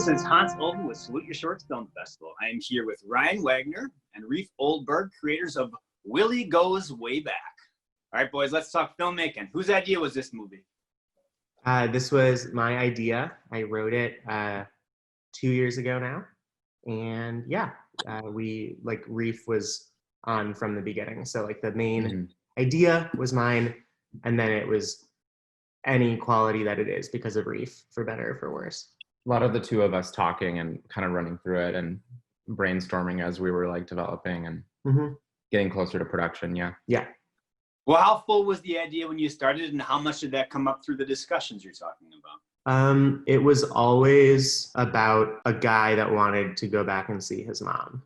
This is Hans Olden with Salute Your Shorts Film Festival. I am here with Ryan Wagner and Reef Oldberg, creators of Willy Goes Way Back. All right, boys, let's talk filmmaking. Whose idea was this movie? This was my idea. I wrote it 2 years ago now. And yeah, Reef was on from the beginning. So like the main idea was mine, and then it was any quality that it is because of Reef, for better or for worse. A lot of the two of us talking and kind of running through it and brainstorming as we were like developing and getting closer to production. Yeah. Well, how full was the idea when you started, and how much did that come up through the discussions you're talking about? It was always about a guy that wanted to go back and see his mom.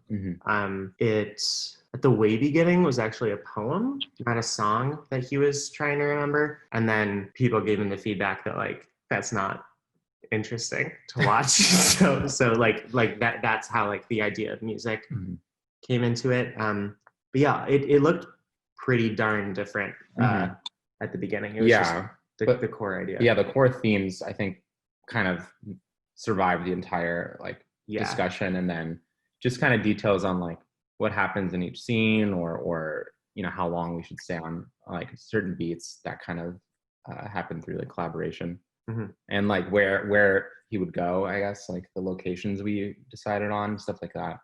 It's at the way beginning was actually a poem, not a song that he was trying to remember. And then people gave him the feedback that like, that's not interesting to watch. so that's how like the idea of music came into it. But yeah, it looked pretty darn different at the beginning. It was just the core idea. Yeah, the core themes I think kind of survived the entire discussion, and then just kind of details on like what happens in each scene, or you know, how long we should stay on like certain beats, that kind of happened through the collaboration. And like where he would go, I guess, like the locations we decided on, stuff like that.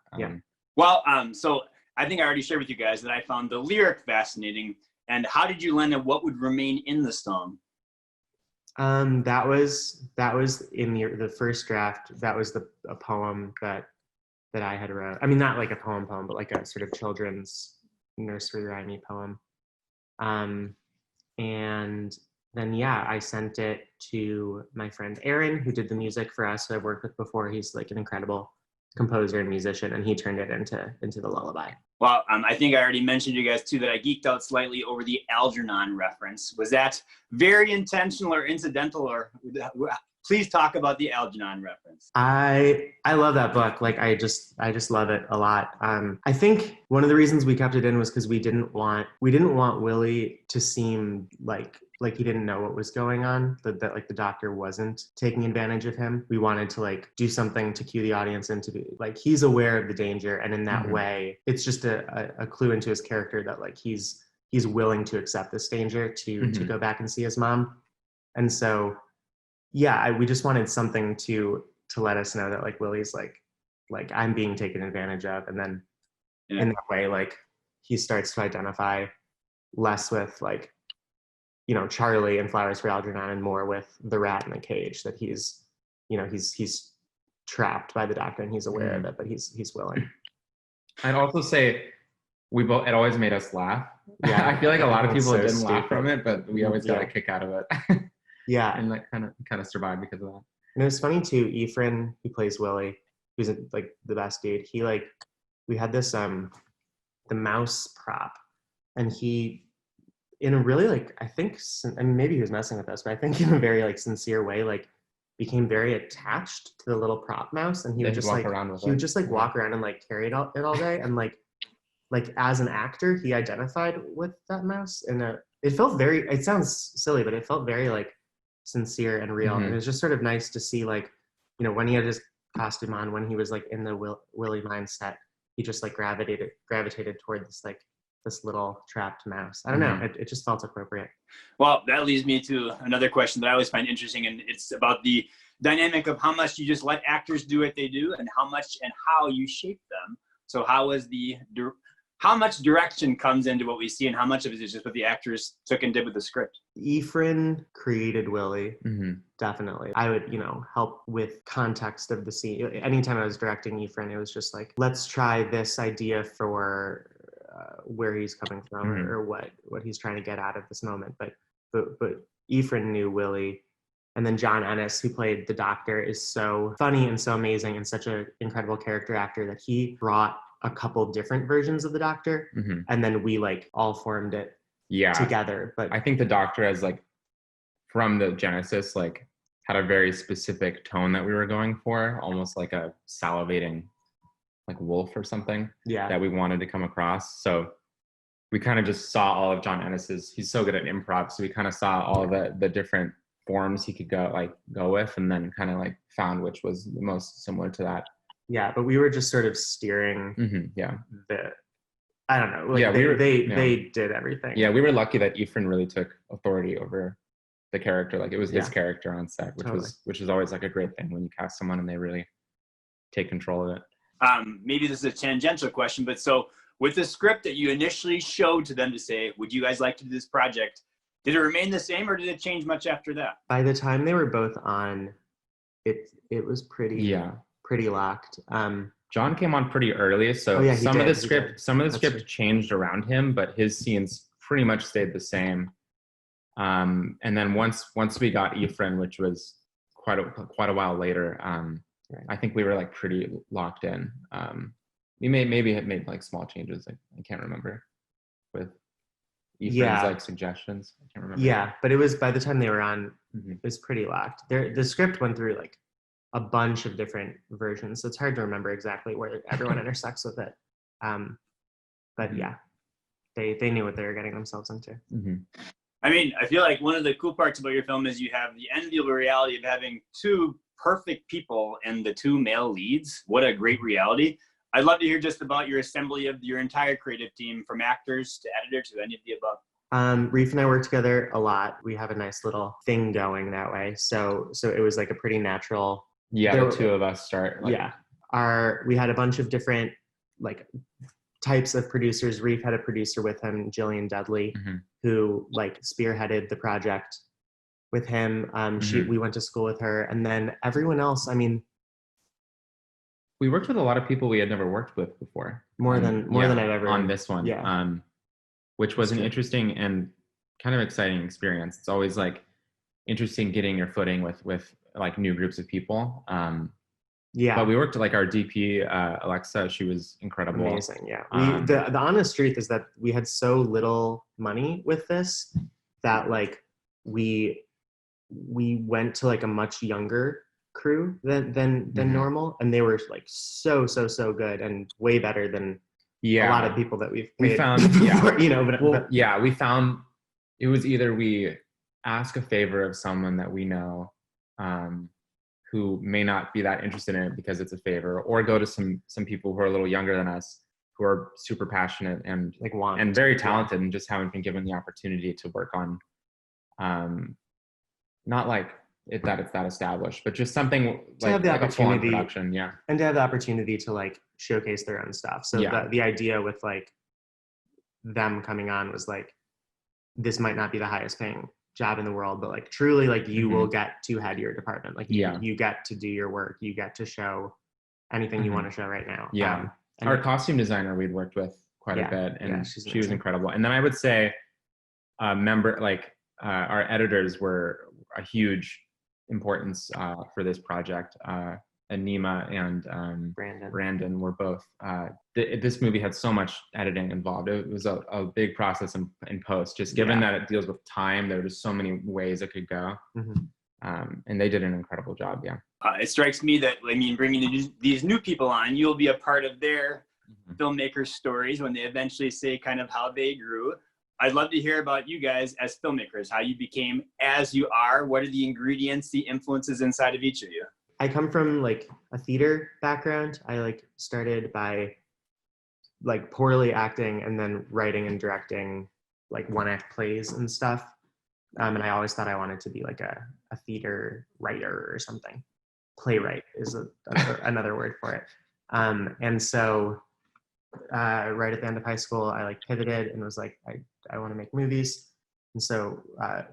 Well, so I think I already shared with you guys that I found the lyric fascinating. And how did you land on what would remain in the song? That was in the first draft. That was a poem that I had wrote. I mean, not like a poem, but like a sort of children's nursery rhymey poem. And then I sent it to my friend Aaron, who did the music for us, who I've worked with before. He's like an incredible composer and musician, and he turned it into the lullaby. Well, I think I already mentioned to you guys too that I geeked out slightly over the Algernon reference. Was that very intentional or incidental, or please talk about the Algernon reference? I love that book. Like I just love it a lot. I think one of the reasons we kept it in was because we didn't want Willy to seem like he didn't know what was going on, that like the doctor wasn't taking advantage of him. We wanted to like do something to cue the audience into be like, he's aware of the danger, and in that way it's just a clue into his character that like he's willing to accept this danger to go back and see his mom. And so we just wanted something to let us know that like Willy's like I'm being taken advantage of, and then in that way like he starts to identify less with like, you know, Charlie and Flowers for Algernon, and more with the rat in the cage, that he's trapped by the doctor and he's aware of it, but he's willing. I'd also say it always made us laugh. Yeah, I feel like a lot of people didn't laugh from it, but we always got a kick out of it. And that kind of survived because of that. And it was funny too, Efren, who plays Willy, who's like the best dude, we had this the mouse prop, and he, in a really like, I think, I mean, maybe he was messing with us, but I think in a very like sincere way, like became very attached to the little prop mouse, and he would just walk around and like carry it all day, and like as an actor he identified with that mouse, and it felt very, it sounds silly, but it felt very like sincere and real. And it was just sort of nice to see, like, you know, when he had his costume on, when he was like in the Willy mindset, he just like gravitated toward this little trapped mouse. I don't know, it just felt appropriate. Well, that leads me to another question that I always find interesting, and it's about the dynamic of how much you just let actors do what they do, and how much and how you shape them. So how much direction comes into what we see, and how much of it is just what the actors took and did with the script? Efren created Willy, definitely. I would, help with context of the scene. Anytime I was directing Efren, it was just like, let's try this idea for where he's coming from, or what he's trying to get out of this moment. But Efren knew Willy. And then John Ennis, who played the doctor, is so funny and so amazing and such an incredible character actor that he brought a couple different versions of the doctor, and then we like all formed it together. But I think the doctor, as like from the genesis, like had a very specific tone that we were going for, almost like a salivating like wolf or something that we wanted to come across. So we kind of just saw all of John Ennis's, he's so good at improv, so we kind of saw all of the different forms he could go with, and then kind of like found which was the most similar to that. Yeah, but we were just sort of steering the, I don't know, like they did everything. Yeah, we were lucky that Efren really took authority over the character. Like it was his character on set, which is always like a great thing when you cast someone and they really take control of it. Maybe this is a tangential question, but so with the script that you initially showed to them to say, would you guys like to do this project? Did it remain the same or did it change much after that? By the time they were both on, it was pretty locked. John came on pretty early, so some of the script changed around him, but his scenes pretty much stayed the same. And then once we got Efren, which was quite a while later, I think we were like pretty locked in. We maybe had made like small changes. I can't remember with Efren's like suggestions. I can't remember. Yeah, but it was by the time they were on, it was pretty locked. The script went through like a bunch of different versions, so it's hard to remember exactly where everyone intersects with it. But yeah, they knew what they were getting themselves into. I mean, I feel like one of the cool parts about your film is you have the enviable reality of having two perfect people and the two male leads. What a great reality. I'd love to hear just about your assembly of your entire creative team, from actors to editor to any of the above. Reef and I work together a lot. We have a nice little thing going that way. So it was like a pretty natural. Yeah, the two of us start. We had a bunch of different like types of producers. Reef had a producer with him, Jillian Dudley, who like spearheaded the project with him. We went to school with her, and then everyone else. I mean, we worked with a lot of people we had never worked with before. More than I've ever on this one. Yeah. Which was an interesting and kind of exciting experience. It's always like interesting getting your footing with like new groups of people. But we worked like our DP, Alexa. She was incredible. Amazing. Yeah. The honest truth is that we had so little money with this that like we went to like a much younger crew than normal, and they were like so good and way better than a lot of people that we found before, we found it was either we ask a favor of someone that we know who may not be that interested in it because it's a favor, or go to some people who are a little younger than us who are super passionate and like and very talented and just haven't been given the opportunity to work on not like it's that established, but just something like, have the opportunity, production, and to have the opportunity to like showcase their own stuff. So the idea with like them coming on was like, this might not be the highest paying job in the world, but like truly like you will get to head your department. Like you get to do your work. You get to show anything you want to show right now. Our costume designer we'd worked with quite a bit, and she was incredible. And then I would say our editors were a huge importance for this project. Anima and Brandon were both. This movie had so much editing involved. It was a big process in post. Just given that it deals with time, there were just so many ways it could go, and they did an incredible job. It strikes me that bringing these new people on, you'll be a part of their filmmakers' stories when they eventually say kind of how they grew. I'd love to hear about you guys as filmmakers, how you became as you are. What are the ingredients, the influences inside of each of you? I come from like a theater background. I like started by like poorly acting and then writing and directing like one-act plays and stuff. And I always thought I wanted to be like a theater writer or something. Playwright is another word for it. And so right at the end of high school, I like pivoted and was like, I want to make movies. And so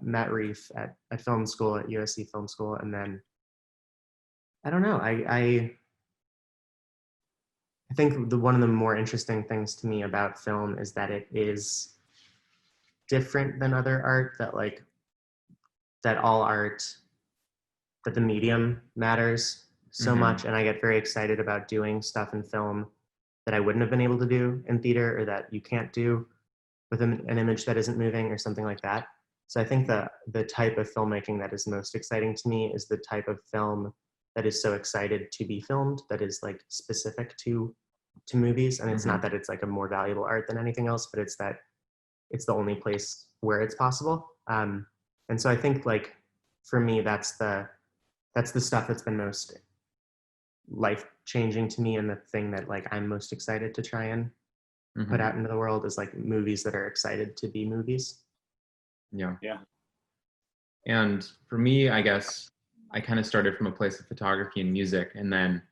met Reef at film school, at USC Film School. And then, I don't know, I think one of the more interesting things to me about film is that it is different than other art, that all art, that the medium matters so much. And I get very excited about doing stuff in film that I wouldn't have been able to do in theater, or that you can't do with an image that isn't moving or something like that. So I think the type of filmmaking that is most exciting to me is the type of film that is so excited to be filmed, that is like specific to movies. And it's not that it's like a more valuable art than anything else, but it's that it's the only place where it's possible. And so I think like for me, that's the stuff that's been most life-changing to me, and the thing that like I'm most excited to try and put out into the world is like movies that are excited to be movies. Yeah. Yeah. And for me, I guess I kind of started from a place of photography and music, and then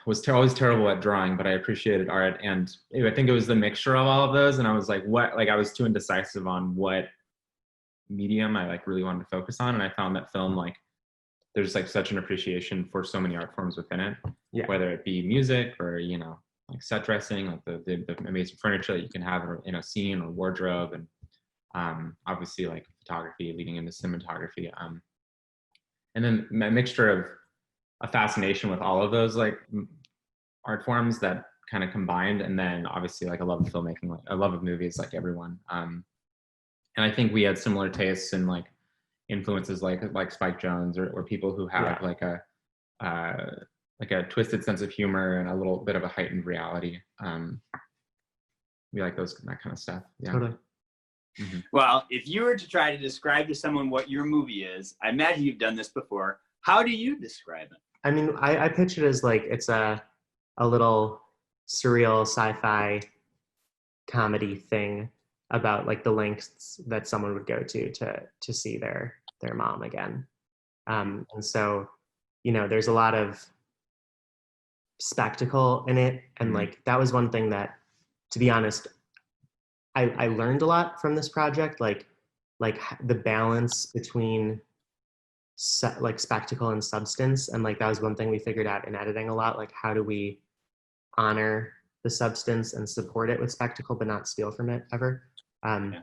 was always terrible at drawing, but I appreciated art. And I think it was the mixture of all of those. And I was like, I was too indecisive on what medium I like really wanted to focus on. And I found that film, like, there's like such an appreciation for so many art forms within it, whether it be music or, you know, like set dressing, like the amazing furniture that you can have in a scene or wardrobe, and obviously like photography leading into cinematography. And then a mixture of a fascination with all of those like art forms that kind of combined, and then obviously like a love of filmmaking, like a love of movies, like everyone. And I think we had similar tastes and like influences like Spike Jonze or people who have like a twisted sense of humor and a little bit of a heightened reality. We like that kind of stuff. Yeah. Totally. Well, if you were to try to describe to someone what your movie is, I imagine you've done this before. How do you describe it? I mean, I pitch it as like it's a little surreal sci-fi comedy thing about like the lengths that someone would go to see their mom again. And so, you know, there's a lot of spectacle in it, and like that was one thing that, to be honest, I learned a lot from this project, like the balance between like spectacle and substance. And like that was one thing we figured out in editing a lot, like how do we honor the substance and support it with spectacle but not steal from it ever. And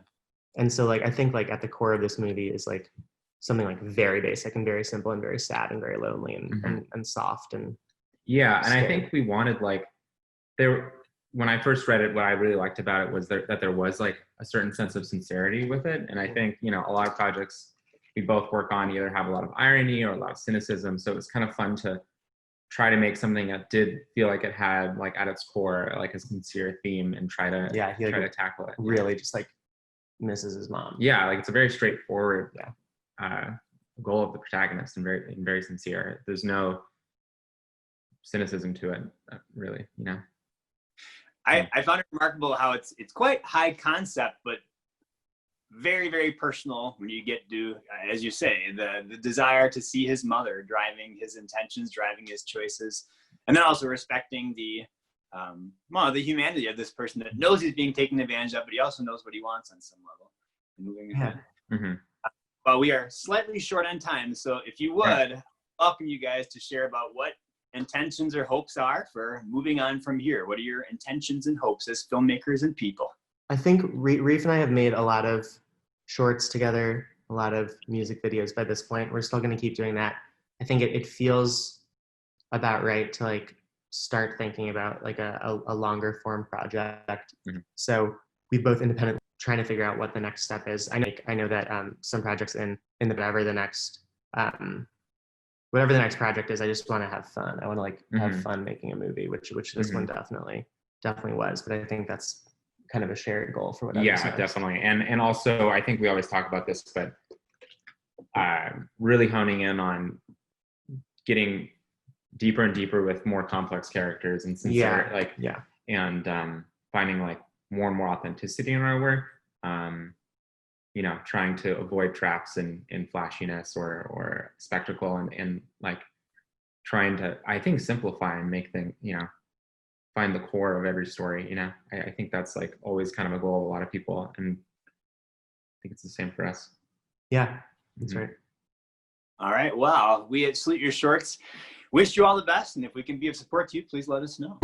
so like I think like at the core of this movie is like something like very basic and very simple and very sad and very lonely and soft and and scary. I think we wanted like when I first read it, what I really liked about it was that there was like a certain sense of sincerity with it. And I think, you know, a lot of projects we both work on either have a lot of irony or a lot of cynicism. So it was kind of fun to try to make something that did feel like it had like at its core, like a sincere theme, and try to tackle it. Really just like misses his mom. Yeah. Like it's a very straightforward goal of the protagonist, and very sincere. There's no cynicism to it, really, you know? I found it remarkable how it's quite high concept, but very, very personal when you get to, as you say, the desire to see his mother, driving his intentions, driving his choices, and then also respecting the humanity of this person that knows he's being taken advantage of, but he also knows what he wants on some level. Moving ahead. But we are slightly short on time, so if you would, welcome you guys to share about what intentions or hopes are for moving on from here. What are your intentions and hopes as filmmakers and people? I think Reef and I have made a lot of shorts together, a lot of music videos by this point. We're still going to keep doing that. I think it feels about right to like start thinking about like a longer form project. So we both independently trying to figure out what the next step is. I know that some projects in the whatever the next project is, I just want to have fun. I want to like have fun making a movie, which this one definitely was. But I think that's kind of a shared goal for whatever. Yeah, definitely. And also, I think we always talk about this, but really honing in on getting deeper and deeper with more complex characters and sincere, and finding like more and more authenticity in our work. You know, trying to avoid traps in flashiness or spectacle, and like trying to, I think, simplify and make things, you know, find the core of every story. You know, I think that's like always kind of a goal of a lot of people, and I think it's the same for us. Yeah, that's right. All right. Well, we at Salute Your Shorts wish you all the best, and if we can be of support to you, please let us know.